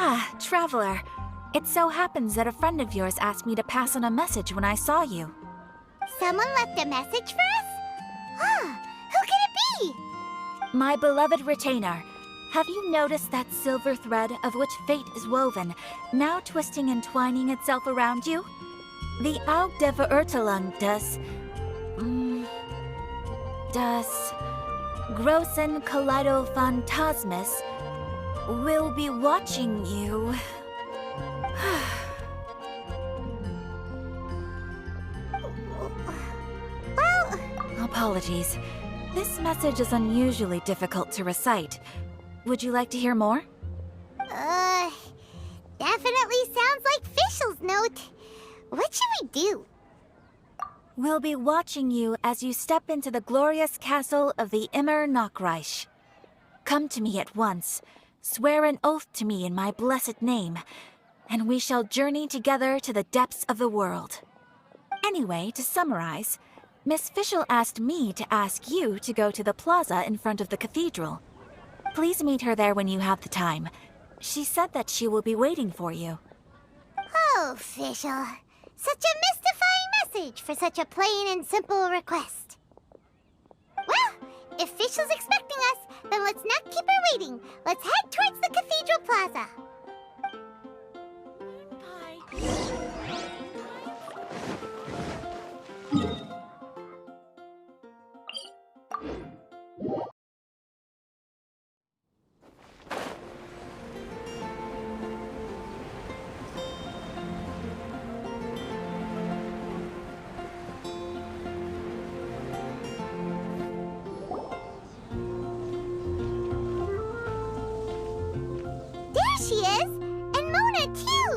Ah, Traveler. It so happens that a friend of yours asked me to pass on a message when I saw you. Someone left a message for us? Ah, who can it be? My beloved retainer. Have you noticed that silver thread of which fate is woven, now twisting and twining itself around you? The Aug der Verurteilung das Großen Kaleido-Phantasmus will be watching you. Well... Apologies. This message is unusually difficult to recite. Would you like to hear more? Definitely sounds like Fischl's note. What should we do? We'll be watching you as you step into the glorious castle of the Immer Nachreich. Come to me at once, swear an oath to me in my blessed name, and we shall journey together to the depths of the world. Anyway, to summarize, Miss Fischl asked me to ask you to go to the plaza in front of the cathedral. Please meet her there when you have the time. She said that she will be waiting for you. Oh, Fischl. Such a mystifying message for such a plain and simple request. Well, if Fischl's expecting us, then let's not keep her waiting. Let's head towards the cathedral plaza. She is! And Mona, too!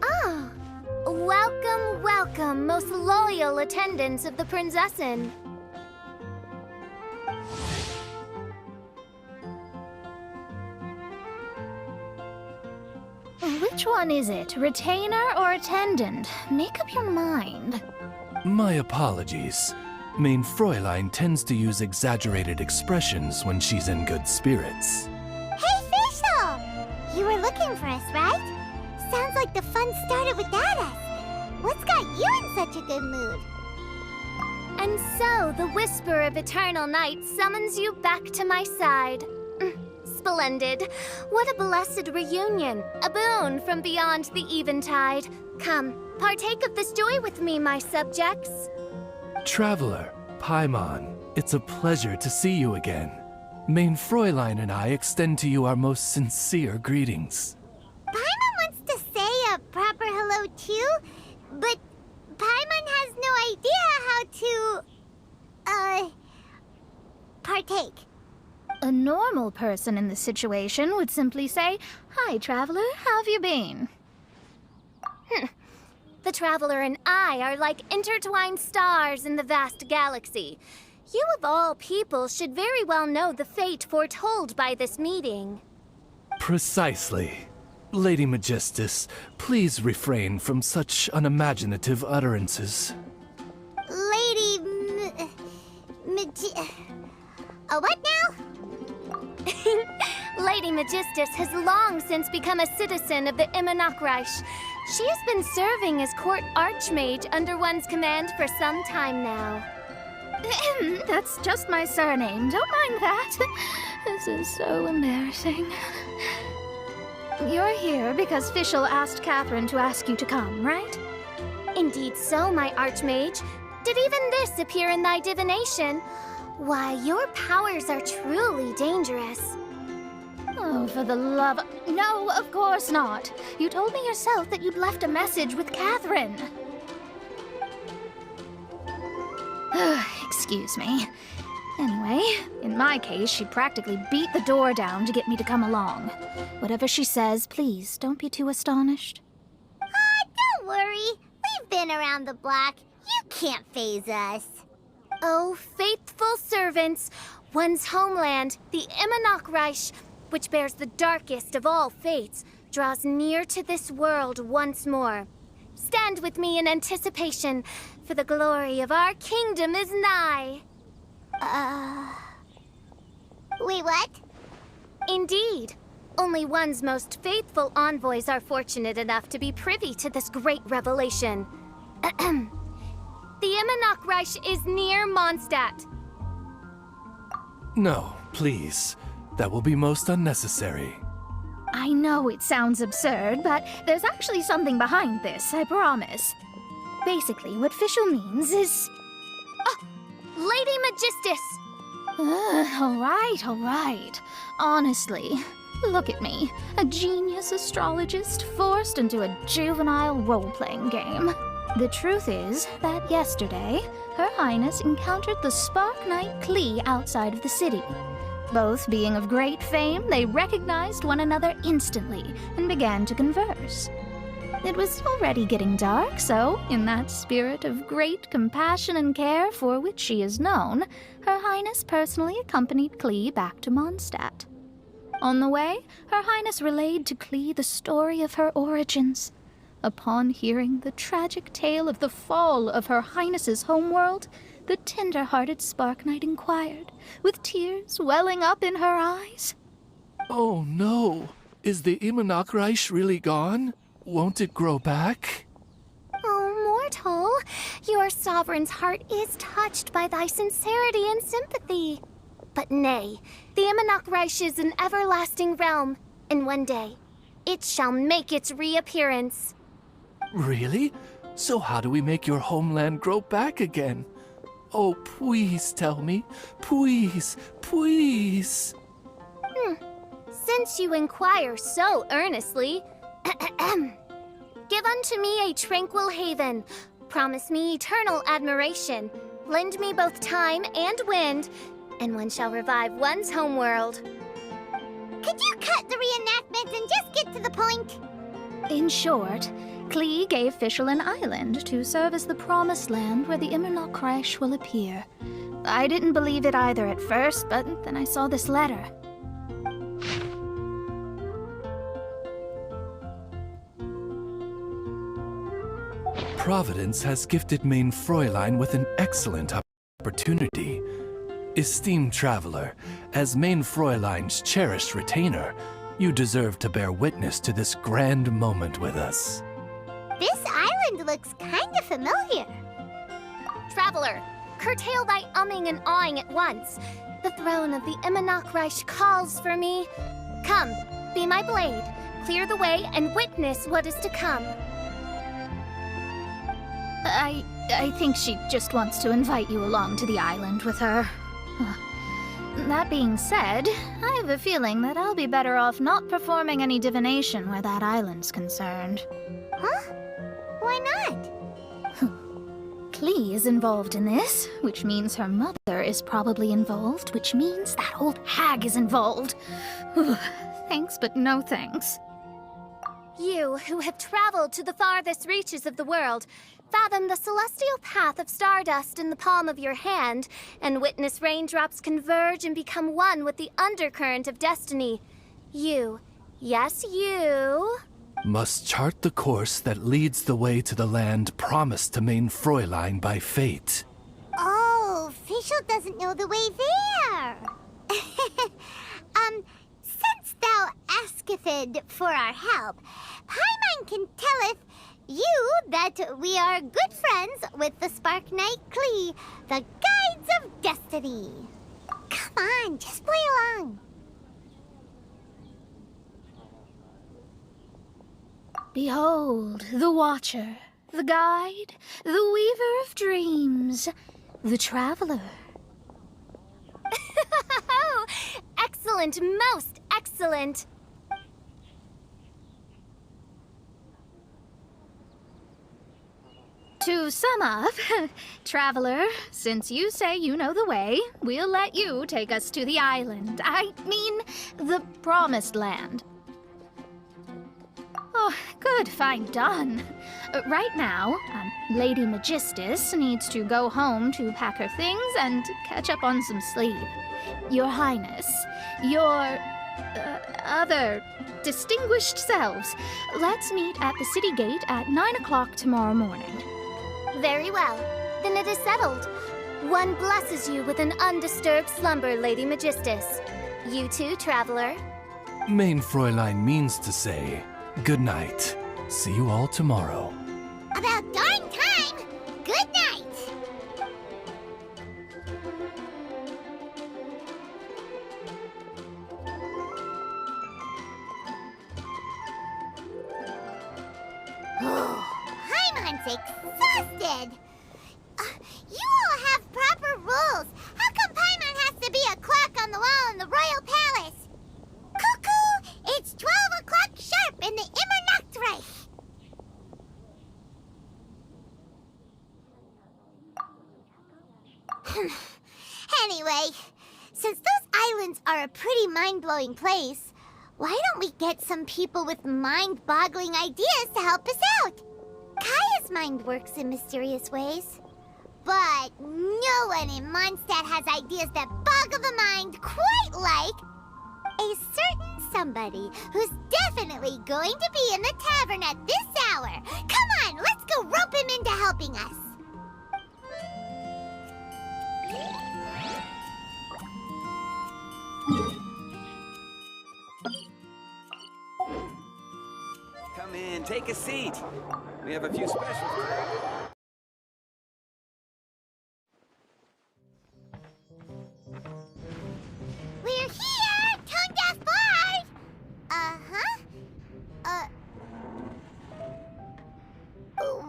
Ah! Welcome, welcome, most loyal attendants of the Prinzessin. Which one is it? Retainer or attendant? Make up your mind. My apologies. Mein Fräulein tends to use exaggerated expressions when she's in good spirits. Hey, Fischl! You were looking for us, right? Sounds like the fun started without us. What's got you in such a good mood? And so, the whisper of eternal night summons you back to my side. Splendid. What a blessed reunion. A boon from beyond the eventide. Come, partake of this joy with me, my subjects. Traveler, Paimon, it's a pleasure to see you again. Mein Fräulein and I extend to you our most sincere greetings. Paimon wants to say a proper hello too, but Paimon has no idea how to, partake. A normal person in this situation would simply say, "Hi, traveler, how have you been?" The Traveler and I are like intertwined stars in the vast galaxy. You of all people should very well know the fate foretold by this meeting. Precisely. Lady Magistus, please refrain from such unimaginative utterances. Lady what now? Lady Magistus has long since become a citizen of the Immer Nachreich. She has been serving as court archmage under one's command for some time now. That's just my surname. Don't mind that. This is so embarrassing. You're here because Fischl asked Catherine to ask you to come, right? Indeed so, my archmage. Did even this appear in thy divination? Why, your powers are truly dangerous. Oh, for the love... No, of course not. You told me yourself that you'd left a message with Catherine. Excuse me. Anyway, in my case, she practically beat the door down to get me to come along. Whatever she says, please, don't be too astonished. Don't worry. We've been around the block. You can't faze us. Oh, faithful servants, one's homeland, the Immer Nachreich, which bears the darkest of all fates, draws near to this world once more. Stand with me in anticipation, for the glory of our kingdom is nigh. Say what? Indeed. Only one's most faithful envoys are fortunate enough to be privy to this great revelation. The Immernachtreich is near Mondstadt. No, please. That will be most unnecessary. I know it sounds absurd, but there's actually something behind this, I promise. Basically, what Fischl means is... Lady Magistus! All right. Honestly, look at me. A genius astrologist forced into a juvenile role-playing game. The truth is that yesterday, Her Highness encountered the Spark Knight Klee outside of the city. Both being of great fame, they recognized one another instantly and began to converse. It was already getting dark, so, in that spirit of great compassion and care for which she is known, Her Highness personally accompanied Klee back to Mondstadt. On the way, Her Highness relayed to Klee the story of her origins. Upon hearing the tragic tale of the fall of Her Highness's homeworld, the tender-hearted Spark Knight inquired, with tears welling up in her eyes. Oh no! Is the Immernachtreich really gone? Won't it grow back? Oh, mortal, your sovereign's heart is touched by thy sincerity and sympathy. But nay, the Immernachtreich is an everlasting realm, and one day, it shall make its reappearance. Really? So how do we make your homeland grow back again? Oh, please tell me. Please, please. Since you inquire so earnestly, give unto me a tranquil haven, promise me eternal admiration, lend me both time and wind, and one shall revive one's homeworld. Could you cut the reenactment and just get to the point? In short, Klee gave Fischl an island to serve as the promised land where the Immernachtreich will appear. I didn't believe it either at first, but then I saw this letter. Providence has gifted Mein Fräulein with an excellent opportunity. Esteemed traveler, as Mein Fräulein's cherished retainer, you deserve to bear witness to this grand moment with us. This island looks kinda familiar. Traveler, curtail thy umming and awing at once. The throne of the Immernachtreich calls for me. Come, be my blade, clear the way, and witness what is to come. I think she just wants to invite you along to the island with her. That being said, I have a feeling that I'll be better off not performing any divination where that island's concerned. Huh? Why not? Klee is involved in this, which means her mother is probably involved, which means that old hag is involved. Thanks, but no thanks. You, who have traveled to the farthest reaches of the world, fathom the celestial path of stardust in the palm of your hand, and witness raindrops converge and become one with the undercurrent of destiny. You, yes you, must chart the course that leads the way to the land promised to Mein Fräulein by fate. Oh, Fischl doesn't know the way there. Since thou asketh for our help, Paimon can telleth you that we are good friends with the Spark Knight Klee, the Guides of Destiny. Come on, just play along. Behold, the Watcher, the Guide, the Weaver of Dreams, the Traveler. Excellent, most excellent. To sum up, Traveler, since you say you know the way, we'll let you take us to the island. I mean, the Promised Land. Oh, good, fine, done. Right now, Lady Magistus needs to go home to pack her things and catch up on some sleep. Your Highness, your other distinguished selves, let's meet at the city gate at 9 o'clock tomorrow morning. Very well. Then it is settled. One blesses you with an undisturbed slumber, Lady Magistus. You too, traveler. Main Fräulein means to say, good night. See you all tomorrow. About darn time! Good night! Paimon's exhausted! You all have proper rules! How come Paimon has to be a clock on the wall in the royal palace? Cuckoo! It's 12 o'clock sharp in the Immer Nachtreich! Anyway, since those islands are a pretty mind-blowing place, why don't we get some people with mind-boggling ideas to help us out? Kaya's mind works in mysterious ways. But no one in Mondstadt has ideas that boggle the mind quite like a certain somebody who's definitely going to be in the tavern at this hour. Come on, let's go rope him into helping us. Come in, take a seat. We have a few specials. We're here, Tone Deaf Bard!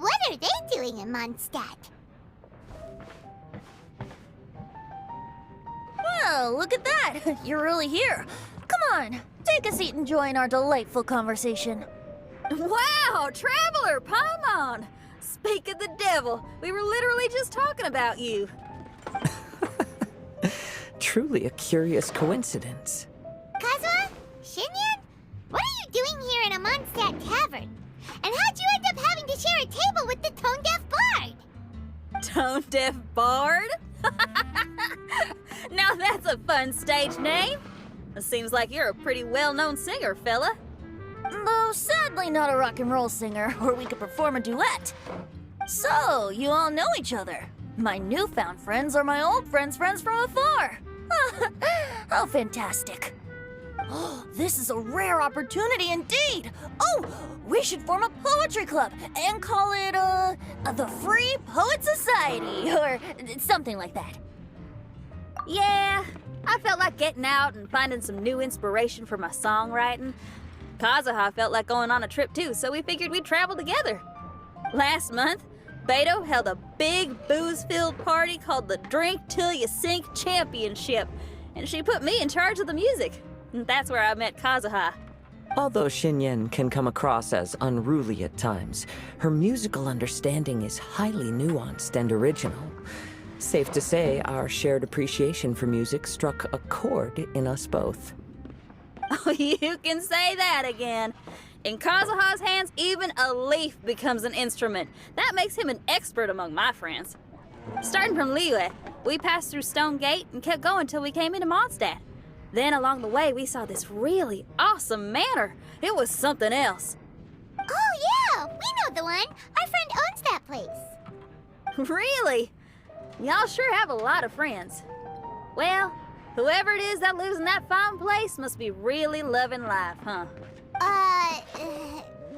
What are they doing in Mondstadt? Well, look at that! You're really here. Come on, take a seat and join our delightful conversation. Wow, Traveler Paimon! Speak of the devil, we were literally just talking about you. Truly a curious coincidence. Kazuha? Shinyan? What are you doing here in a Mondstadt tavern? And how'd you end up having to share a table with the Tone Deaf Bard? Tone Deaf Bard? Now that's a fun stage name. It seems like you're a pretty well-known singer, fella. Though sadly not a rock and roll singer, or we could perform a duet. So, you all know each other. My newfound friends are my old friends' friends from afar. How fantastic. Oh, this is a rare opportunity indeed. Oh, we should form a poetry club and call it, the Free Poet Society, or something like that. Yeah, I felt like getting out and finding some new inspiration for my songwriting. Kazuha felt like going on a trip too, so we figured we'd travel together. Last month, Beto held a big booze-filled party called the Drink Till You Sink Championship, and she put me in charge of the music. And that's where I met Kazuha. Although Shinyan can come across as unruly at times, her musical understanding is highly nuanced and original. Safe to say, our shared appreciation for music struck a chord in us both. Oh, you can say that again. In Kazuha's hands, even a leaf becomes an instrument. That makes him an expert among my friends. Starting from Liyue, we passed through Stone Gate and kept going till we came into Mondstadt. Then along the way, we saw this really awesome manor. It was something else. Oh yeah, we know the one. Our friend owns that place. Really? Y'all sure have a lot of friends. Well, whoever it is that lives in that fine place must be really loving life, huh?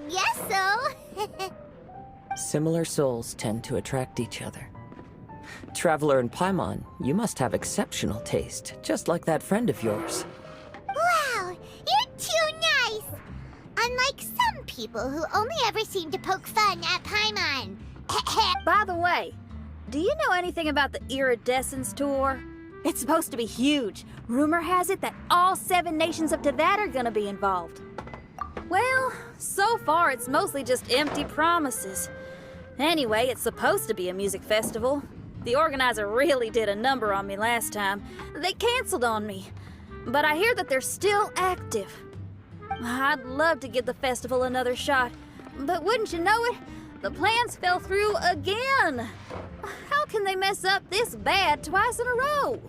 Yes so. Similar souls tend to attract each other. Traveler and Paimon, you must have exceptional taste, just like that friend of yours. Wow, you're too nice! Unlike some people who only ever seem to poke fun at Paimon. By the way, do you know anything about the Iridescence tour? It's supposed to be huge. Rumor has it that all 7 nations up to that are gonna be involved. Well, so far it's mostly just empty promises. Anyway, it's supposed to be a music festival. The organizer really did a number on me last time. They canceled on me. But I hear that they're still active. I'd love to give the festival another shot. But wouldn't you know it, the plans fell through again. How can they mess up this bad twice in a row?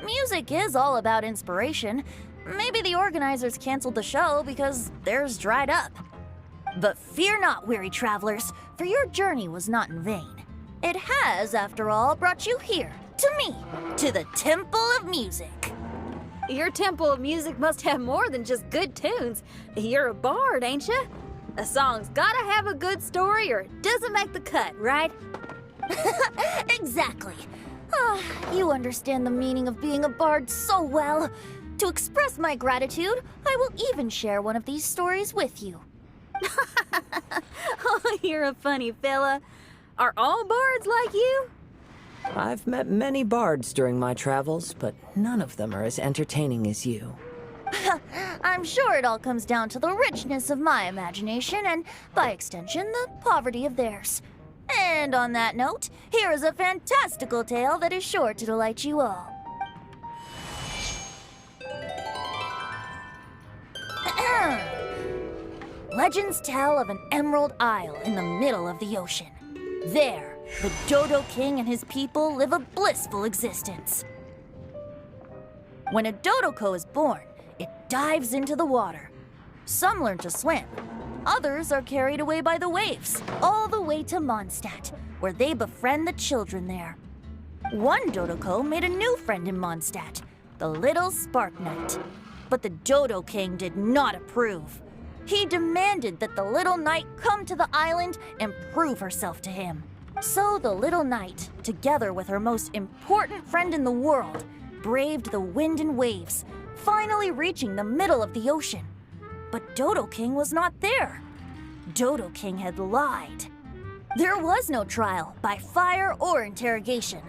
Music is all about inspiration. Maybe the organizers canceled the show because theirs dried up. But fear not, weary travelers, for your journey was not in vain. It has, after all, brought you here, to me, to the Temple of Music. Your temple of music must have more than just good tunes. You're a bard, ain't ya? A song's gotta have a good story or it doesn't make the cut, right? Exactly. Ah, you understand the meaning of being a bard so well. To express my gratitude, I will even share one of these stories with you. Oh, you're a funny fella. Are all bards like you? I've met many bards during my travels, but none of them are as entertaining as you. I'm sure it all comes down to the richness of my imagination and, by extension, the poverty of theirs. And on that note, here is a fantastical tale that is sure to delight you all. Legends tell of an emerald isle in the middle of the ocean. There, the Dodo King and his people live a blissful existence. When a Dodoko is born, it dives into the water. Some learn to swim. Others are carried away by the waves, all the way to Mondstadt, where they befriend the children there. One Dodoko made a new friend in Mondstadt, the little Spark Knight. But the Dodo King did not approve. He demanded that the little knight come to the island and prove herself to him. So the little knight, together with her most important friend in the world, braved the wind and waves, finally reaching the middle of the ocean. But Dodo King was not there. Dodo King had lied. There was no trial by fire or interrogation.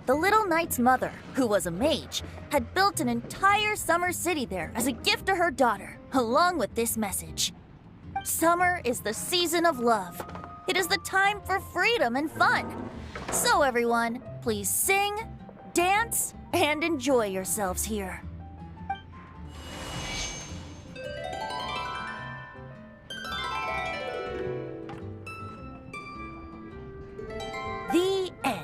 The little knight's mother, who was a mage, had built an entire summer city there as a gift to her daughter, along with this message. Summer is the season of love. It is the time for freedom and fun. So everyone, please sing, dance, and enjoy yourselves here. The end.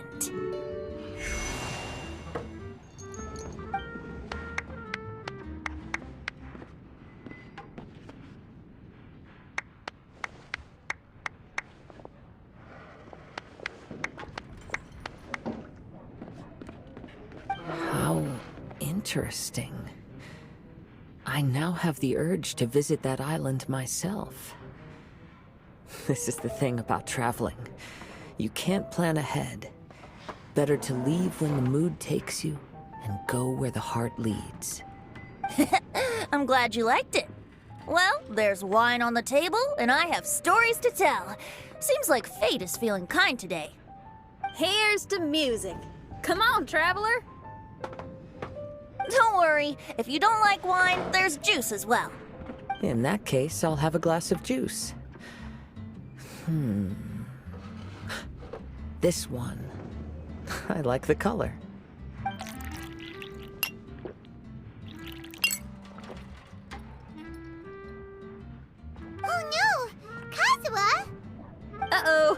How interesting. I now have the urge to visit that island myself. This is the thing about traveling. You can't plan ahead. Better to leave when the mood takes you and go where the heart leads. I'm glad you liked it. Well, there's wine on the table, and I have stories to tell. Seems like fate is feeling kind today. Here's to music. Come on, traveler. Don't worry, if you don't like wine, there's juice as well. In that case, I'll have a glass of juice. This one. I like the color. Oh no! Kazuha! Uh-oh,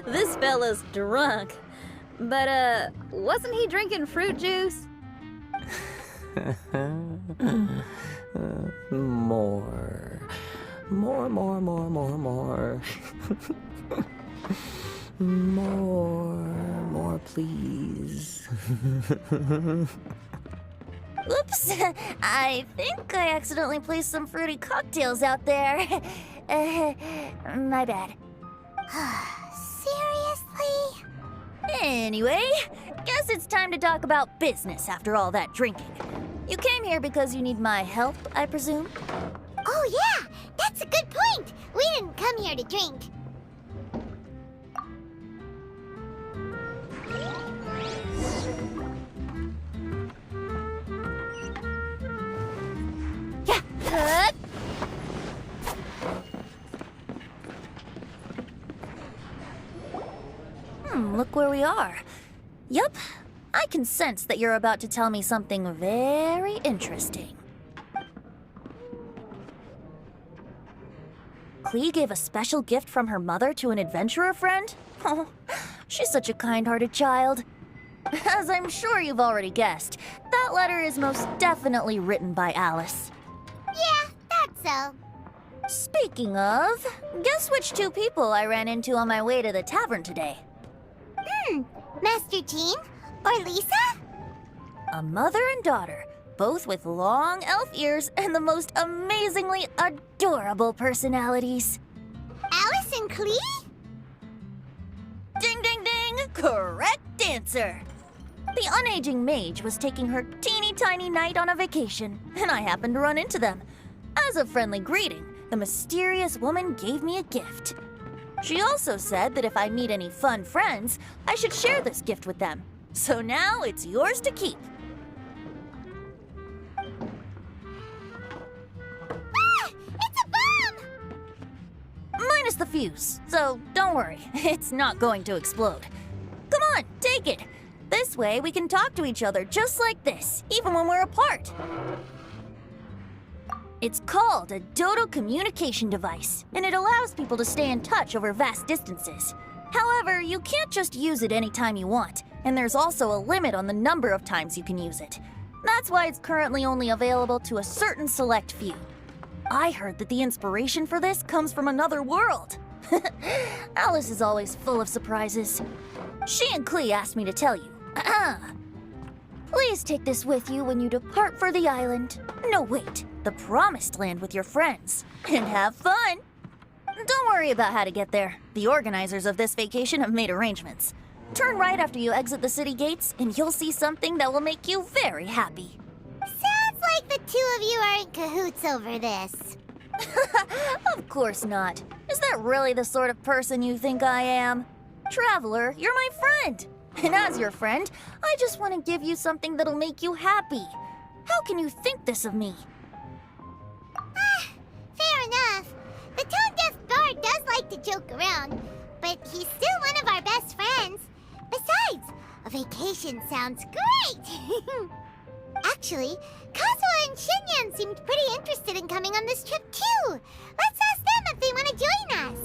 this fella's drunk. But, wasn't he drinking fruit juice? More. More, please. Oops, I think I accidentally placed some fruity cocktails out there. My bad. Seriously? Anyway, guess it's time to talk about business after all that drinking. You came here because you need my help, I presume? Oh yeah, that's a good point. We didn't come here to drink. Yeah. Look where we are. Yup, I can sense that you're about to tell me something very interesting. Klee gave a special gift from her mother to an adventurer friend? Oh, she's such a kind-hearted child. As I'm sure you've already guessed, that letter is most definitely written by Alice. Yeah, that's so. Speaking of, guess which two people I ran into on my way to the tavern today? Master Jean? Or Lisa? A mother and daughter, both with long elf ears and the most amazingly adorable personalities. Alice and Klee? Ding, ding, ding! Correct answer! The unaging mage was taking her teeny tiny knight on a vacation, and I happened to run into them. As a friendly greeting, the mysterious woman gave me a gift. She also said that if I meet any fun friends, I should share this gift with them. So now it's yours to keep. Ah! It's a bomb! Minus the fuse, so don't worry, it's not going to explode. Come on, take it. This way we can talk to each other just like this, even when we're apart. It's called a Dodo communication device, and it allows people to stay in touch over vast distances. However, you can't just use it anytime you want, and there's also a limit on the number of times you can use it. That's why it's currently only available to a certain select few. I heard that the inspiration for this comes from another world. Alice is always full of surprises. She and Klee asked me to tell you. Please take this with you when you depart for the island. No, wait, the Promised Land with your friends. And have fun! Don't worry about how to get there. The organizers of this vacation have made arrangements. Turn right after you exit the city gates, and you'll see something that will make you very happy. Sounds like the two of you are in cahoots over this. Of course not. Is that really the sort of person you think I am? Traveler, you're my friend. And as your friend, I just want to give you something that'll make you happy. How can you think this of me? Fair enough. The tone-deaf bard does like to joke around, but he's still one of our best friends. Besides, a vacation sounds great! Actually, Kazuha and Shinyan seemed pretty interested in coming on this trip too. Let's ask them if they want to join us.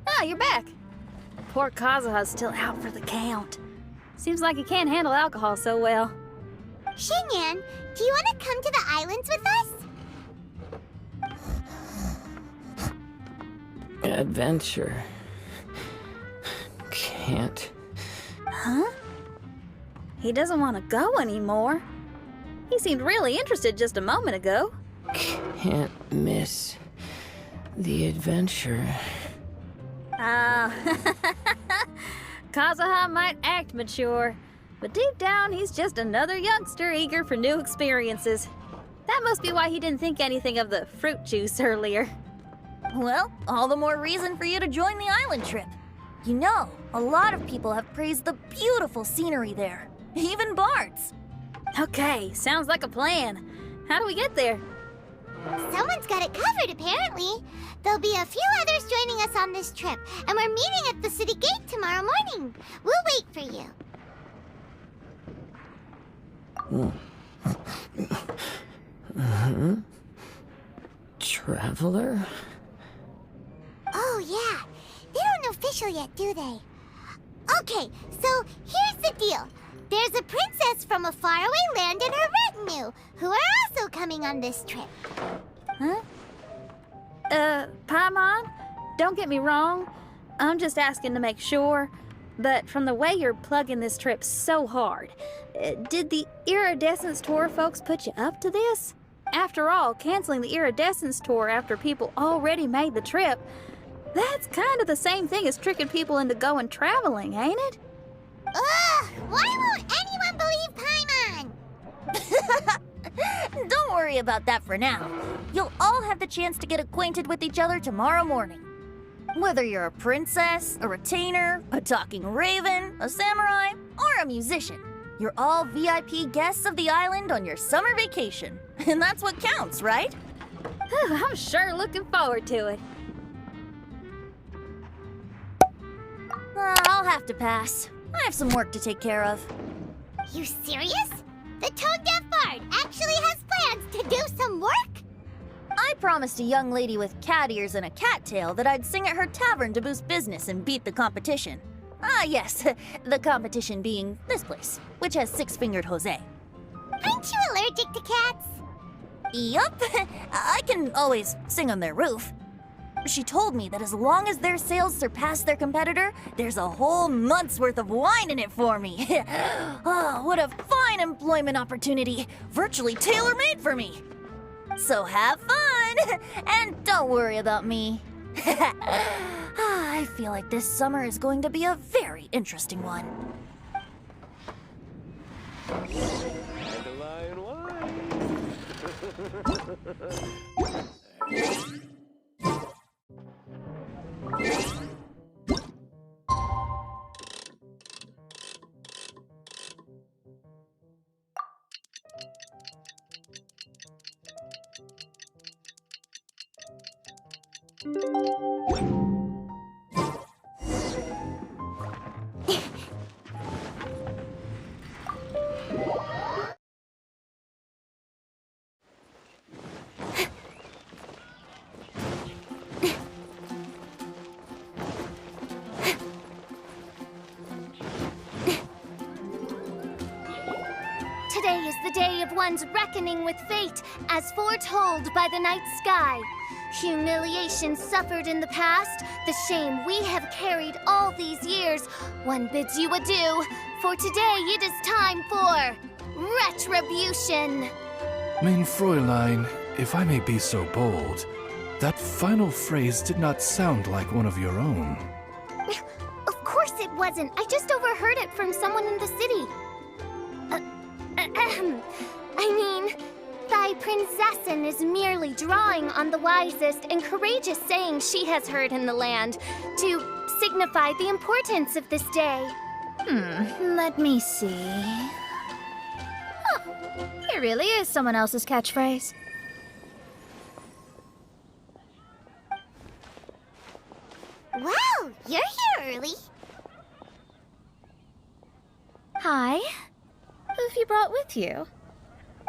Ah, you're back. Poor Kazuha's still out for the count. Seems like he can't handle alcohol so well. Shinyan, do you want to come to the islands with us? Adventure. Can't. Huh? He doesn't want to go anymore. He seemed really interested just a moment ago. Can't miss the adventure. Kazuha might act mature, but deep down he's just another youngster eager for new experiences. That must be why he didn't think anything of the fruit juice earlier. Well, all the more reason for you to join the island trip. You know, a lot of people have praised the beautiful scenery there. Even bards. Okay, sounds like a plan. How do we get there? Someone's got it covered, apparently. There'll be a few others joining us on this trip, and we're meeting at the city gate tomorrow morning. We'll wait for you. Traveler? Oh, yeah. They don't know official yet, do they? Okay, so here's the deal. There's a princess from a faraway land and her retinue, who are also coming on this trip. Huh? Paimon, don't get me wrong. I'm just asking to make sure. But from the way you're plugging this trip so hard, did the Iridescence Tour folks put you up to this? After all, canceling the Iridescence Tour after people already made the trip, that's kind of the same thing as tricking people into going traveling, ain't it? Ugh! Why won't anyone believe Paimon? Don't worry about that for now. You'll all have the chance to get acquainted with each other tomorrow morning. Whether you're a princess, a retainer, a talking raven, a samurai, or a musician, you're all VIP guests of the island on your summer vacation. And that's what counts, right? I'm sure looking forward to it. I'll have to pass. I have some work to take care of. You serious? The tone-deaf bard actually has plans to do some work? I promised a young lady with cat ears and a cat tail that I'd sing at her tavern to boost business and beat the competition. Ah, yes, the competition being this place, which has six-fingered Jose. Aren't you allergic to cats? Yup, I can always sing on their roof. She told me that as long as their sales surpass their competitor, there's a whole month's worth of wine in it for me. Oh, what a fine employment opportunity. Virtually tailor-made for me. So have fun, and don't worry about me. I feel like this summer is going to be a very interesting one. Dandelion wine. Today is the day of one's reckoning with fate, as foretold by the night sky. Humiliation suffered in the past, the shame we have carried all these years. One bids you adieu, for today it is time for retribution. Mein Fräulein, if I may be so bold, that final phrase did not sound like one of your own. Of course it wasn't. I just overheard it from someone in the city. I mean, thy princessin is merely drawing on the wisest and courageous sayings she has heard in the land to signify the importance of this day. Let me see. Oh, it really is someone else's catchphrase. Wow, you're here early. Hi. Who have you brought with you?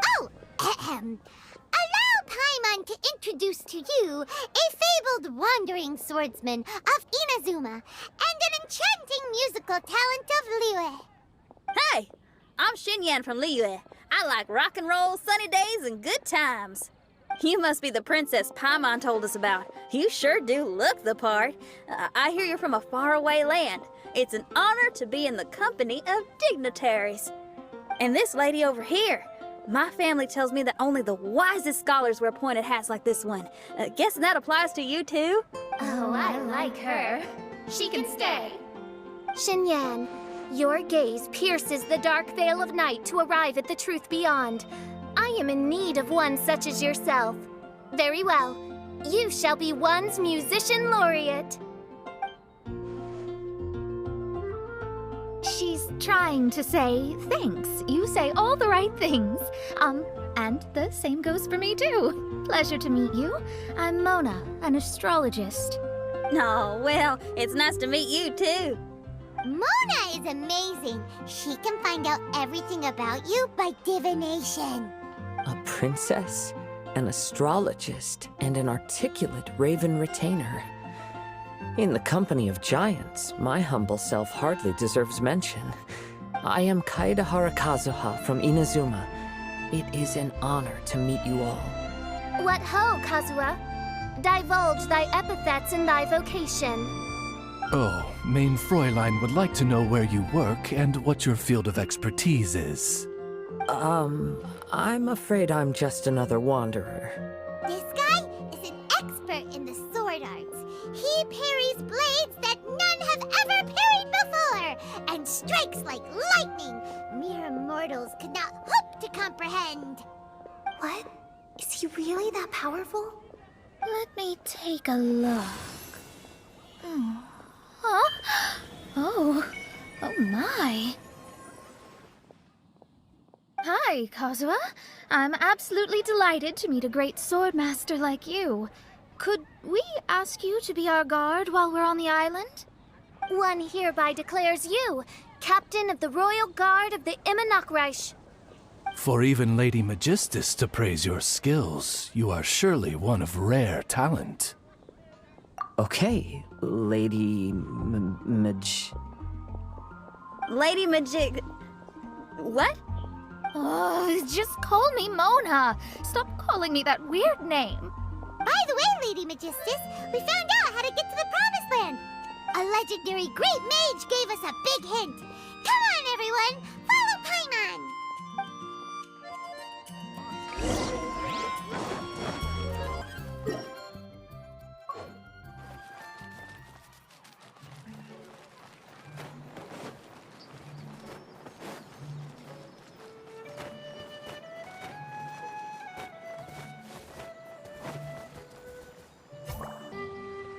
Oh, allow Paimon to introduce to you a fabled wandering swordsman of Inazuma and an enchanting musical talent of Liyue. Hey, I'm Xinyan from Liyue. I like rock and roll, sunny days, and good times. You must be the princess Paimon told us about. You sure do look the part. I hear you're from a faraway land. It's an honor to be in the company of dignitaries. And this lady over here, my family tells me that only the wisest scholars wear pointed hats like this one. Guessing that applies to you too? Oh, I like her. She can stay. Xinyan, your gaze pierces the dark veil of night to arrive at the truth beyond. I am in need of one such as yourself. Very well. You shall be one's musician laureate. She's trying to say thanks. You say all the right things. And the same goes for me too. Pleasure to meet you. I'm Mona, an astrologist. Oh, well, it's nice to meet you too. Mona is amazing. She can find out everything about you by divination. A princess, an astrologist, and an articulate raven retainer. In the company of giants, my humble self hardly deserves mention. I am Kaida Harakazuha from Inazuma. It is an honor to meet you all. What ho, Kazuha? Divulge thy epithets and thy vocation. Oh, Mein Fräulein would like to know where you work and what your field of expertise is. I'm afraid I'm just another wanderer. This guy is an expert in the sword arts. He parries blades that none have ever parried before, and strikes like lightning mere mortals could not hope to comprehend. What? Is he really that powerful? Let me take a look. Huh? Oh my. Hi, Kazuha. I'm absolutely delighted to meet a great swordmaster like you. Could we ask you to be our guard while we're on the island? One hereby declares you captain of the Royal Guard of the Immernachtreich. For even Lady Magistus to praise your skills, you are surely one of rare talent. Okay, Lady Lady Majig... What? Oh, just call me Mona. Stop calling me that weird name. By the way, Lady Magistus, we found out how to get to the Promised Land. A legendary great mage gave us a big hint. Come on, everyone, follow Paimon.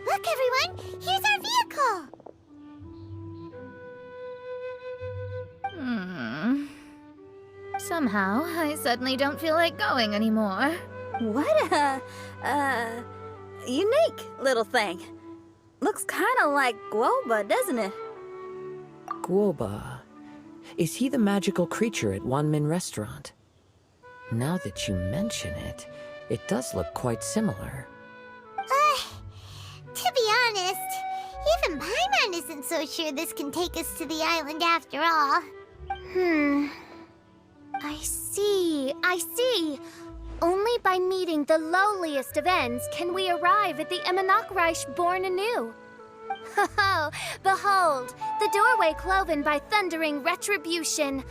Look, everyone! Here's our vehicle! Somehow, I suddenly don't feel like going anymore. What a, unique little thing. Looks kind of like Guoba, doesn't it? Guoba. Is he the magical creature at Wanmin Restaurant? Now that you mention it, it does look quite similar. To be honest, even Paimon isn't so sure this can take us to the island after all. I see. Only by meeting the lowliest of ends can we arrive at the Imanakreich born anew. Ho, behold, the doorway cloven by thundering retribution.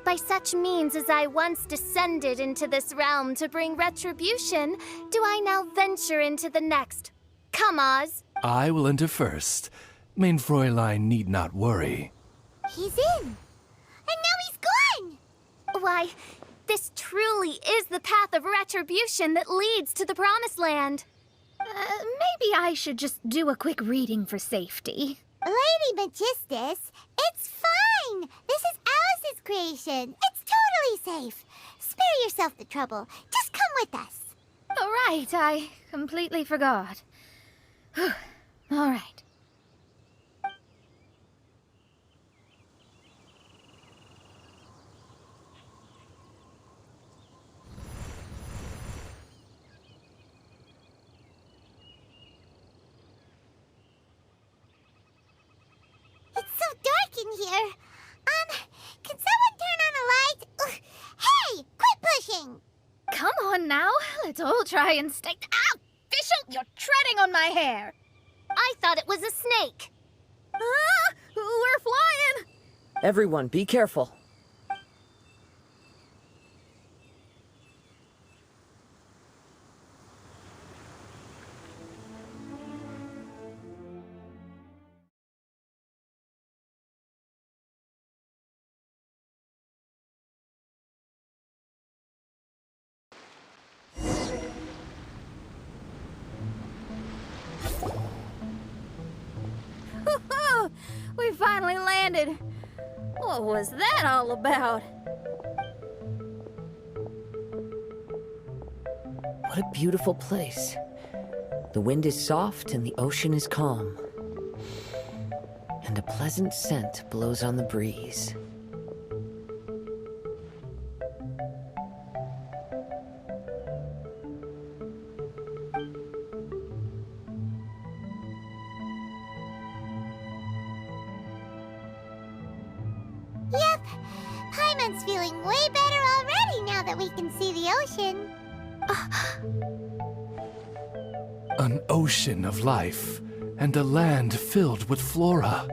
By such means as I once descended into this realm to bring retribution, do I now venture into the next. Come, Oz. I will enter first. Main Fräulein need not worry. He's in! And now he's gone! Why, this truly is the path of retribution that leads to the Promised Land. Maybe I should just do a quick reading for safety. Lady Magistus, it's fine! This is Alice's creation. It's totally safe. Spare yourself the trouble. Just come with us. All right, I completely forgot. All right. It's so dark in here. Can someone turn on a light? Ugh. Hey, quit pushing! Come on now, let's all try and stay. Ow! Official, you're treading on my hair. I thought it was a snake. Ah, we're flying! Everyone, be careful. We finally landed. What was that all about? What a beautiful place. The wind is soft and the ocean is calm. And a pleasant scent blows on the breeze. Yep, Paimon's feeling way better already now that we can see the ocean. An ocean of life, and a land filled with flora.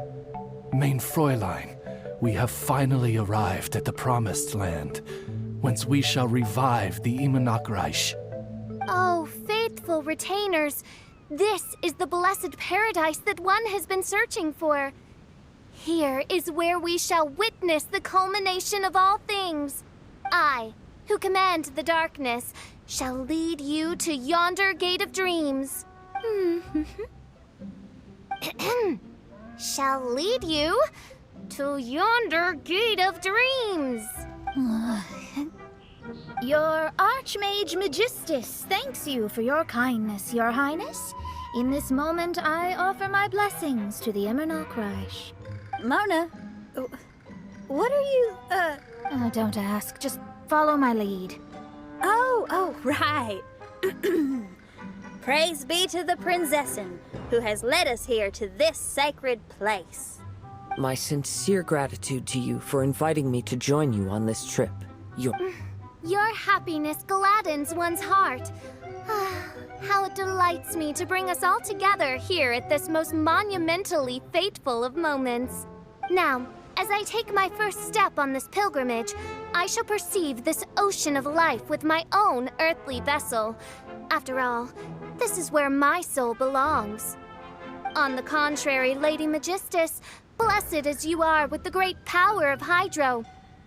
Main Fräulein, we have finally arrived at the Promised Land, whence we shall revive the Imanakreich. Oh, faithful retainers, this is the blessed paradise that one has been searching for. Here is where we shall witness the culmination of all things. I, who command the darkness, shall lead you to yonder gate of dreams. Shall lead you to yonder gate of dreams. Your Archmage Magistus thanks you for your kindness, Your Highness. In this moment, I offer my blessings to the Imanakreich. Mona, what are you, Don't ask, just follow my lead. Oh, right. Praise be to the Prinzessin, who has led us here to this sacred place. My sincere gratitude to you for inviting me to join you on this trip. Your happiness gladdens one's heart. How it delights me to bring us all together here at this most monumentally fateful of moments. Now, as I take my first step on this pilgrimage, I shall perceive this ocean of life with my own earthly vessel. After all, this is where my soul belongs. On the contrary, Lady Magistus, blessed as you are with the great power of Hydro,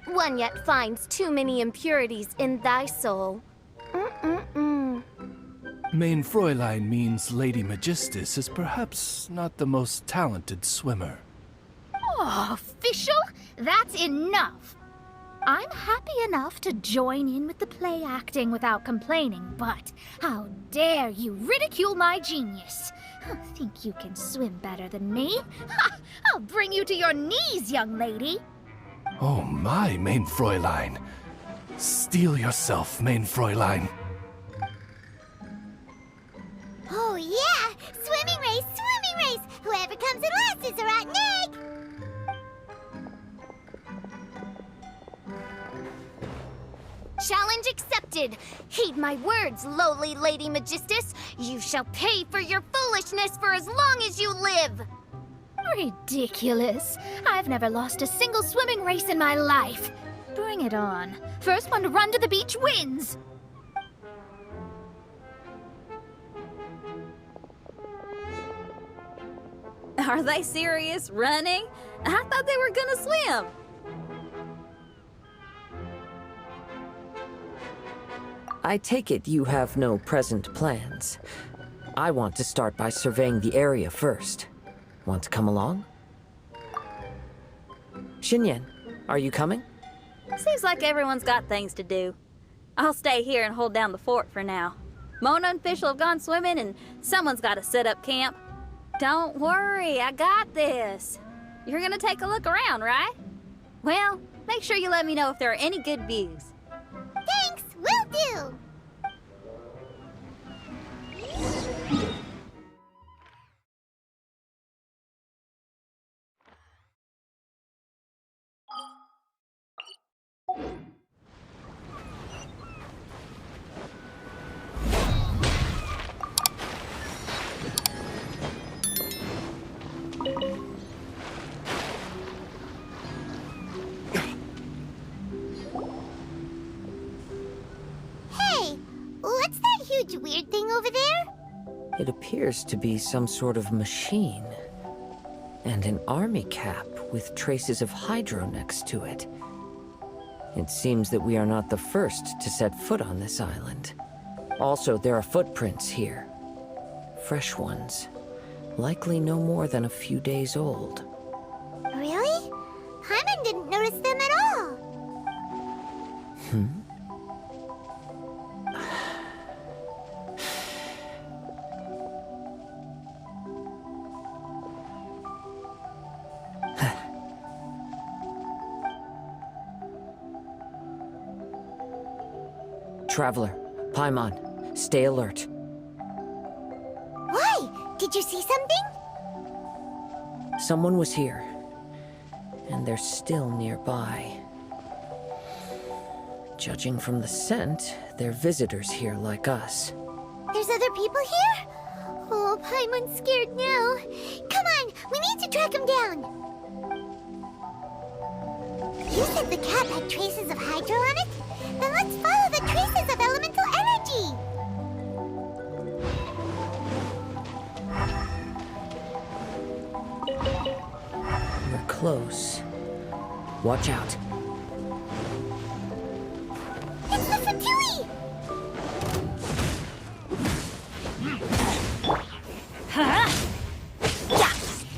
one yet finds too many impurities in thy soul. Main Fräulein means Lady Magistus is perhaps not the most talented swimmer. Oh, Fischl, that's enough. I'm happy enough to join in with the play acting without complaining, but how dare you ridicule my genius? Think you can swim better than me? Ha! I'll bring you to your knees, young lady. Oh my, Main Fräulein. Steel yourself, Main Fräulein. Oh yeah! Swimming race, swimming race! Whoever comes in last is a rotten egg! Challenge accepted. Heed my words, lowly Lady Magistus. You shall pay for your foolishness for as long as you live. Ridiculous. I've never lost a single swimming race in my life. Bring it on. First one to run to the beach wins. Are they serious? Running? I thought they were gonna swim. I take it you have no present plans. I want to start by surveying the area first. Want to come along? Xinyan, are you coming? Seems like everyone's got things to do. I'll stay here and hold down the fort for now. Mona and Fischl have gone swimming and someone's got to set up camp. Don't worry, I got this. You're gonna take a look around, right? Well, make sure you let me know if there are any good views. Thanks, will do! Hey, what's that huge weird thing over there? It appears to be some sort of machine. And an army cap with traces of hydro next to it. It seems that we are not the first to set foot on this island. Also, there are footprints here. Fresh ones. Likely no more than a few days old. Really? Hyman didn't notice them at all. Traveler, Paimon, stay alert. Why? Did you see something? Someone was here, and they're still nearby. Judging from the scent, they're visitors here like us. There's other people here? Oh, Paimon's scared now. Come on, we need to track him down. You said the cap had traces of hydro on it? Then let's follow the traces of elemental energy. We're close. Watch out. It's the Fatui!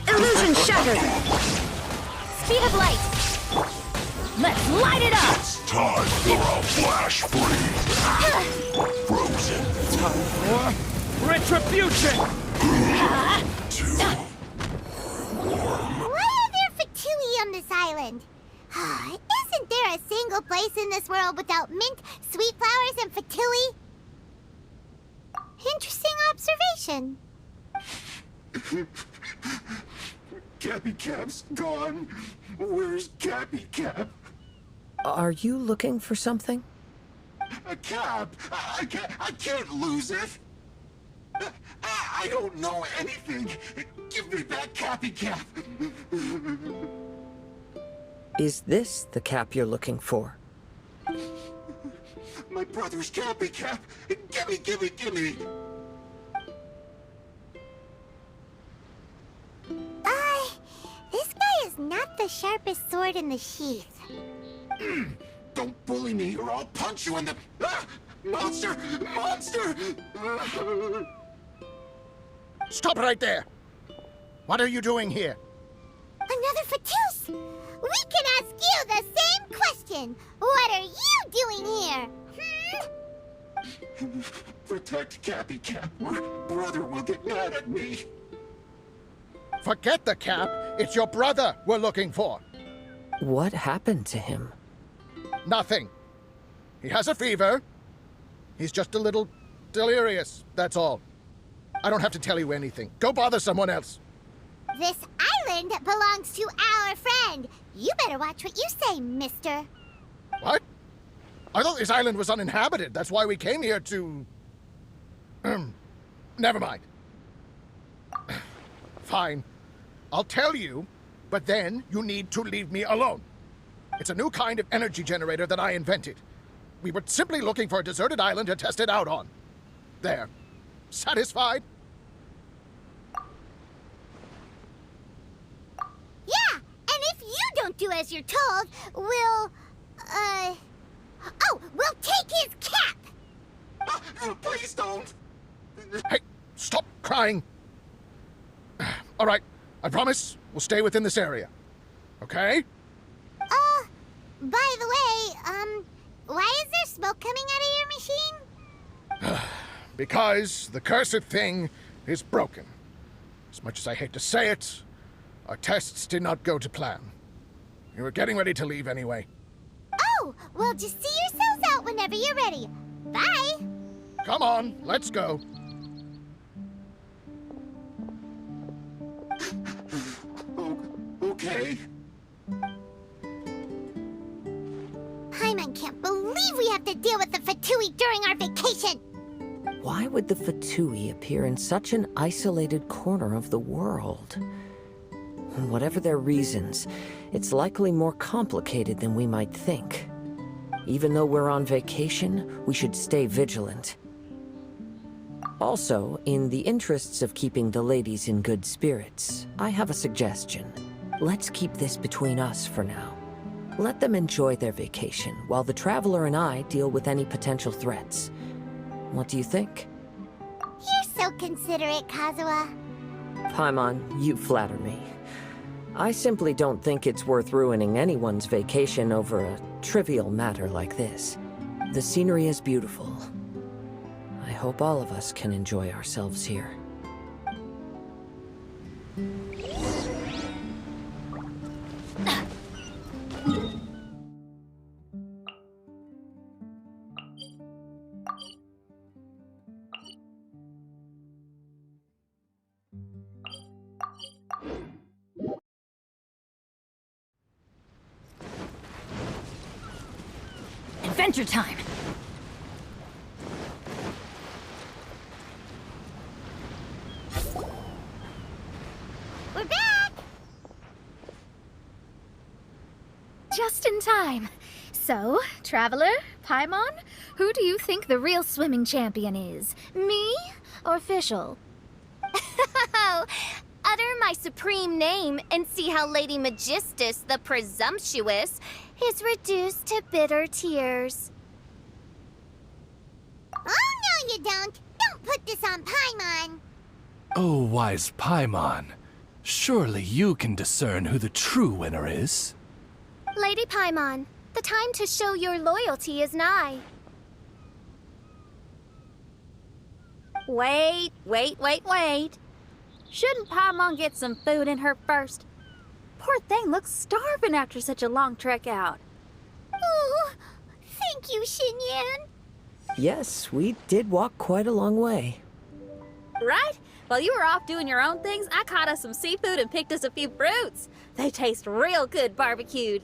Illusion shattered. Speed of light. Let's light it up. It's time for a flash freeze. Frozen. Time for retribution! Why are there Fatui on this island? Isn't there a single place in this world without mint, sweet flowers, and Fatui? Interesting observation. Cappy Cap's gone. Where's Cappy Cap? Are you looking for something? A cap? I can't lose it. I don't know anything. Give me that cappy cap. Is this the cap you're looking for? My brother's cappy cap. Gimme, gimme, gimme. This guy is not the sharpest sword in the sheath. Don't bully me or I'll punch you in the... Ah! Monster! Monster! Stop right there! What are you doing here? Another Fatus! We can ask you the same question! What are you doing here? Protect Cappy Cap or brother will get mad at me. Forget the cap. It's your brother we're looking for. What happened to him? Nothing. He has a fever. He's just a little delirious, that's all. I don't have to tell you anything. Go bother someone else. This island belongs to our friend. You better watch what you say, mister. What? I thought this island was uninhabited. That's why we came here to... Never mind. Fine. I'll tell you, but then you need to leave me alone. It's a new kind of energy generator that I invented. We were simply looking for a deserted island to test it out on. There. Satisfied? Yeah, and if you don't do as you're told, we'll take his cap! Please don't. Hey, stop crying. All right, I promise we'll stay within this area. Okay? By the way, why is there smoke coming out of your machine? Because the cursed thing is broken. As much as I hate to say it, our tests did not go to plan. We were getting ready to leave anyway. Oh, well, just see yourselves out whenever you're ready. Bye! Come on, let's go. Okay. Paimon can't believe we have to deal with the Fatui during our vacation! Why would the Fatui appear in such an isolated corner of the world? Whatever their reasons, it's likely more complicated than we might think. Even though we're on vacation, we should stay vigilant. Also, in the interests of keeping the ladies in good spirits, I have a suggestion. Let's keep this between us for now. Let them enjoy their vacation, while the Traveler and I deal with any potential threats. What do you think? You're so considerate, Kazuha. Paimon, you flatter me. I simply don't think it's worth ruining anyone's vacation over a trivial matter like this. The scenery is beautiful. I hope all of us can enjoy ourselves here. Adventure time! We're back! Just in time. So, Traveler, Paimon, who do you think the real swimming champion is? Me or Fischl? Utter my supreme name and see how Lady Magistus, the presumptuous, is reduced to bitter tears. Oh, no you don't! Don't put this on Paimon! Oh, wise Paimon. Surely you can discern who the true winner is. Lady Paimon, the time to show your loyalty is nigh. Wait. Shouldn't Paimon get some food in her first? Poor thing looks starving after such a long trek out. Oh, thank you, Xinyan. Yes, we did walk quite a long way. Right? While you were off doing your own things, I caught us some seafood and picked us a few fruits. They taste real good barbecued.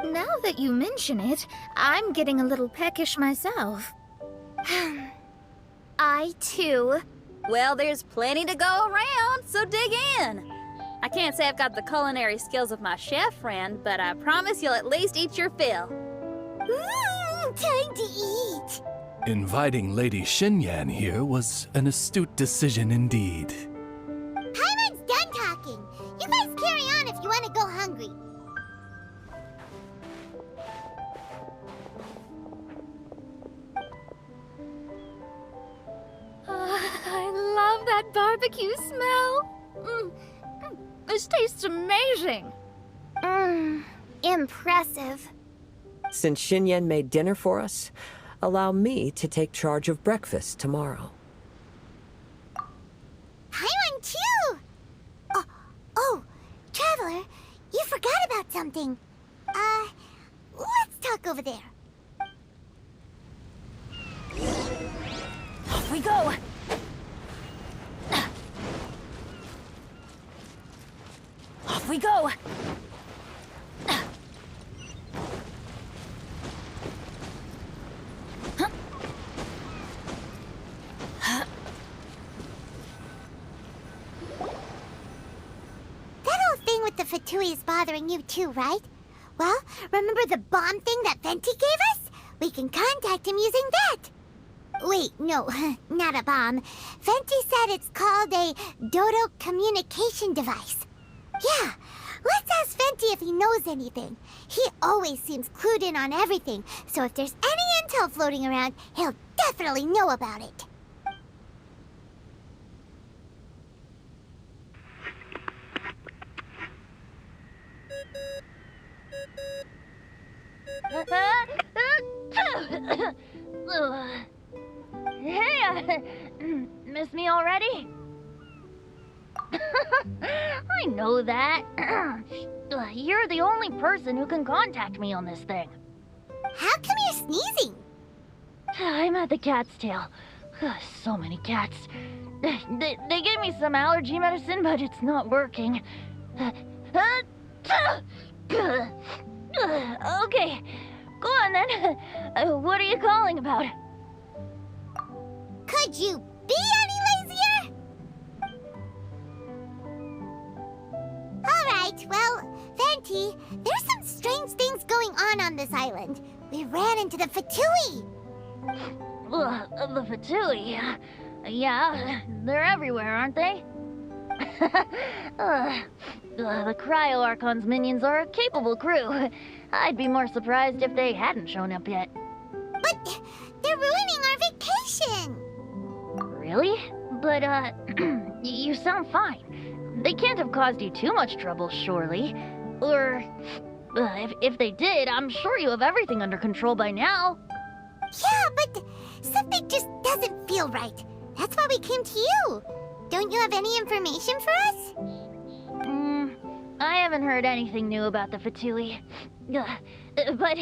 Now that you mention it, I'm getting a little peckish myself. I, too. Well, there's plenty to go around, so dig in. I can't say I've got the culinary skills of my chef friend, but I promise you'll at least eat your fill. Time to eat. Inviting Lady Xinyan here was an astute decision indeed. Paimon's done talking. You guys carry on if you want to go hungry. I love that barbecue smell. This tastes amazing. Impressive. Since Xinyan made dinner for us, allow me to take charge of breakfast tomorrow. Paimon too! Oh, Traveler, you forgot about something. Let's talk over there. Off we go! Off we go! That whole thing with the Fatui is bothering you too, right? Well, remember the bomb thing that Venti gave us? We can contact him using that. Wait, no, not a bomb. Venti said it's called a Dodo communication device. Yeah, let's ask Venti if he knows anything. He always seems clued in on everything, so if there's any intel floating around, he'll definitely know about it. Hey, miss me already? I know that. You're the only person who can contact me on this thing. How come you're sneezing? I'm at the cat's tail. So many cats. They gave me some allergy medicine, but it's not working. Okay, go on then. What are you calling about? Could you be any lazier? Alright, well, Venti, there's some strange things going on this island. We ran into the Fatui. The Fatui? Yeah, they're everywhere, aren't they? The Cryo Archon's minions are a capable crew. I'd be more surprised if they hadn't shown up yet. But they're ruining our vacation. Really? But, you sound fine. They can't have caused you too much trouble, surely. Or, if they did, I'm sure you have everything under control by now. Yeah, but something just doesn't feel right. That's why we came to you. Don't you have any information for us? I haven't heard anything new about the Fatui. But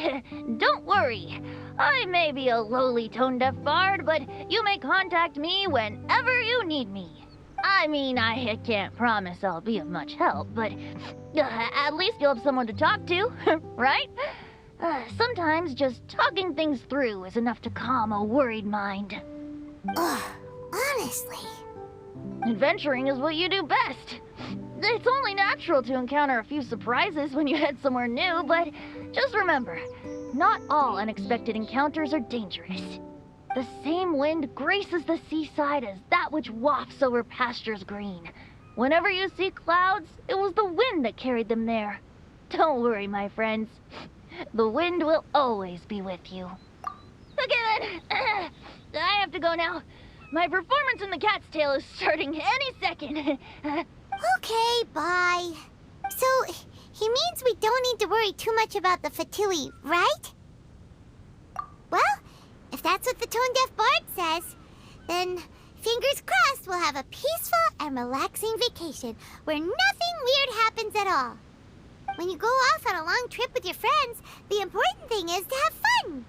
don't worry. I may be a lowly tone-deaf bard, but you may contact me whenever you need me. I mean, I can't promise I'll be of much help, but at least you'll have someone to talk to, right? Sometimes just talking things through is enough to calm a worried mind. Honestly. Adventuring is what you do best. It's only natural to encounter a few surprises when you head somewhere new, but just remember, not all unexpected encounters are dangerous. The same wind graces the seaside as that which wafts over pastures green. Whenever you see clouds, it was the wind that carried them there. Don't worry, my friends. The wind will always be with you. Okay then, I have to go now. My performance in the cat's tail is starting any second. Okay, bye. So, he means we don't need to worry too much about the Fatui, right? Well, if that's what the tone-deaf bard says, then fingers crossed we'll have a peaceful and relaxing vacation where nothing weird happens at all. When you go off on a long trip with your friends, the important thing is to have fun.